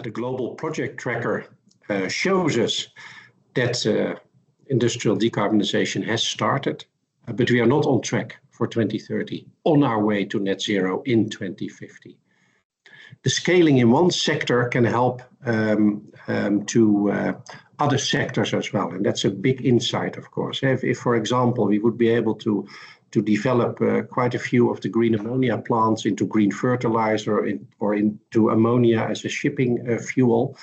The global project tracker shows us that industrial decarbonization has started, but we are not on track for 2030, on our way to net zero in 2050. The scaling in one sector can help to other sectors as well, and that's a big insight, of course. If for example, we would be able to develop quite a few of the green ammonia plants into green fertilizer or into ammonia as a shipping fuel,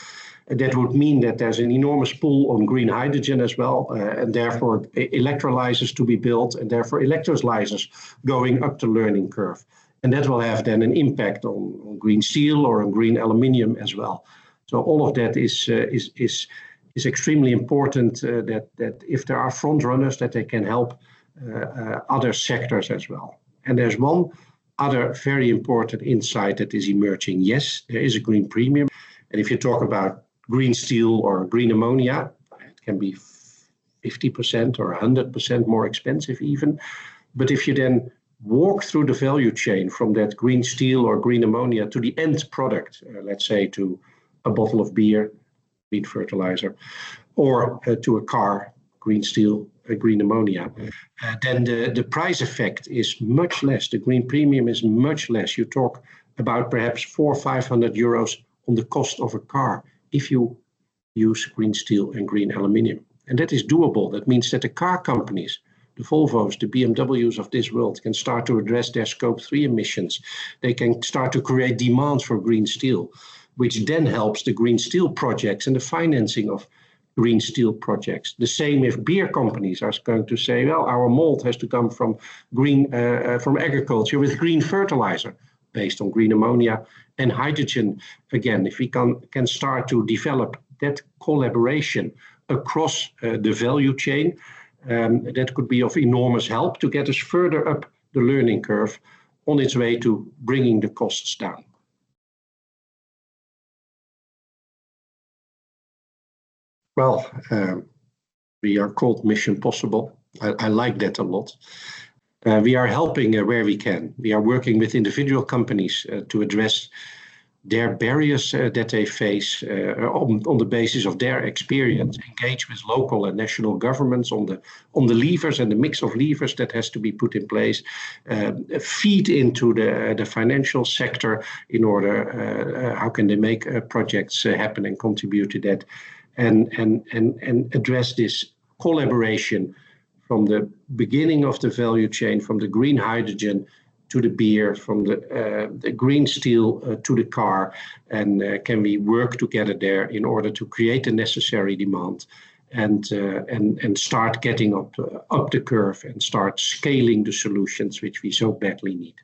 that would mean that there's an enormous pull on green hydrogen as well, and therefore electrolyzers to be built, and therefore electrolyzers going up the learning curve. And that will have then an impact on green steel or on green aluminium as well. So all of that is extremely important, that if there are front runners, that they can help other sectors as well. And there's one other very important insight that is emerging. Yes, there is a green premium. And if you talk about green steel or green ammonia, it can be 50% or 100% more expensive even. But if you then walk through the value chain from that green steel or green ammonia to the end product, let's say to a bottle of beer, green fertilizer, or to a car, green steel, green ammonia, then the price effect is much less. The green premium is much less. You talk about perhaps 400 or 500 euros on the cost of a car if you use green steel and green aluminium. And that is doable. That means that the car companies, the Volvos, the BMWs of this world, can start to address their Scope 3 emissions. They can start to create demand for green steel, which then helps the green steel projects and the financing of green steel projects. The same if beer companies are going to say, well, our malt has to come from from agriculture with green fertilizer based on green ammonia and hydrogen. Again, if we can start to develop that collaboration across the value chain, that could be of enormous help to get us further up the learning curve on its way to bringing the costs down. Well, we are called Mission Possible. I like that a lot. We are helping where we can. We are working with individual companies to address their barriers that they face on the basis of their experience, engage with local and national governments on the levers and the mix of levers that has to be put in place, feed into the financial sector in order, how can they make projects happen and contribute to that, and address this collaboration from the beginning of the value chain, from the green hydrogen to the beer, from the green steel to the car, and can we work together there in order to create the necessary demand and start getting up the curve and start scaling the solutions which we so badly need.